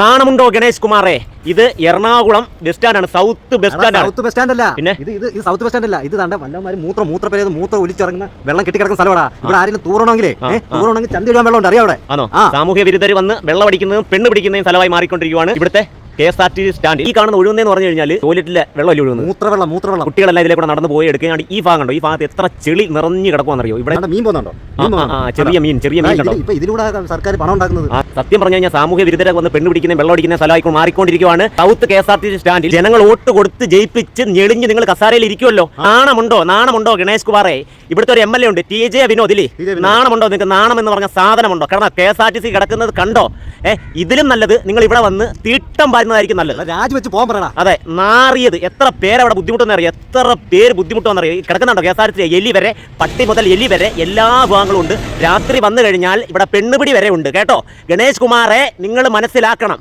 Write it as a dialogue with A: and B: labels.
A: നാണമുണ്ടോ ഗണേഷ് കുമാറേ? ഇത് എറണാകുളം ബസ് സ്റ്റാൻഡാണ്, south bus stand.
B: South bus stand അല്ല,
A: പിന്നെ
B: ഇത് സൗത്ത് ബസ് സ്റ്റാൻഡ് അല്ല. ഇത് തന്റെ വല്ലമാര് മൂത്രം ഒലിച്ചിറങ്ങുന്ന വെള്ളം കെട്ടിക്കിടക്കുന്ന സ്ഥലമാണ്. ഇവിടെ ആരെങ്കിലും തൂറണമെങ്കിലേ ചന്തി ഇടാൻ വെള്ളം ഉണ്ട്, അറിയാം അവിടെ.
A: ആണോ? സാമൂഹ്യ വിരുദ്ധർ വന്ന് വെള്ളം അടിക്കുന്നതും പെണ്ണ് പിടിക്കുന്നതും സ്ഥലമായി മാറിക്കൊണ്ടിരിക്കുകയാണ് ഇവിടുത്തെ KSRTC സ്റ്റാൻഡ്. ഈ കാണുന്ന ഒഴുകുന്നതെന്ന് പറഞ്ഞു കഴിഞ്ഞാൽ ടോയ്ലറ്റിലെ വെള്ളം ഒഴുകുന്നത്, മൂത്രവെള്ളം. കുട്ടികളെല്ലാം ഇതിലെ കൂടെ നടന്നു പോയി എടുക്കുകയാണ്. ഈ ഭാഗം കണ്ടോ? ഈ ഭാഗത്ത് എത്ര ചെളി നിറഞ്ഞു കിടക്കുവാന്നറിയോ? ഇവിടെ
B: മീൻ പോകുന്നുണ്ടോ?
A: ചെറിയ മീൻ കണ്ടോ?
B: ഇതിലൂടെ സർക്കാർ പണം ഉണ്ടാക്കുന്നത്.
A: സത്യം പറഞ്ഞു കഴിഞ്ഞാൽ സാമൂഹ്യ വിരുദ്ധരെ വന്ന് പെണ്ണ് പിടിക്കുന്ന വെള്ളം അടിക്കുന്ന സ്ഥലമായി മാറിക്കൊണ്ടിരിക്കുകയാണ് സൗത്ത് KSRTC സ്റ്റാൻഡിൽ. ജനങ്ങൾ വോട്ട് കൊടുത്ത് ജയിപ്പിച്ച് ഞെളിഞ്ഞ് നിങ്ങൾ കസാരയിൽ ഇരിക്കുമല്ലോ. നാണമുണ്ടോ ഗണേഷ് കുമാറേ? ഇവിടുത്തെ ഒരു MLA ഉണ്ട്, TJ വിനോദ് ഇല്ലേ? നാണമുണ്ടോ നിങ്ങൾക്ക്? നാണം എന്ന് പറഞ്ഞ സാധനമുണ്ടോ? കാരണം KSRTC കിടക്കുന്നത് കണ്ടോ? ഇതിലും നല്ലത് നിങ്ങൾ ഇവിടെ വന്ന് തീട്ടം പാരുന്നതായിരിക്കും നല്ലത്.
B: രാജിവെച്ച് പോകാൻ പറയണം.
A: അതെ, നാറിയത്. എത്ര പേരവിടെ ബുദ്ധിമുട്ടെന്നറിയാം, എത്ര പേര് ബുദ്ധിമുട്ടെന്നറിയാം. കിടക്കുന്നുണ്ടോ KSRTC? എലി വരെ, പട്ടി മുതൽ എലി വരെ എല്ലാ ഭാഗങ്ങളും ഉണ്ട്. രാത്രി വന്നു കഴിഞ്ഞാൽ ഇവിടെ പെണ്ണുപിടി വരെ ഉണ്ട് കേട്ടോ. ഗണേഷ് കുമാറെ നിങ്ങൾ മനസ്സിലാക്കണം.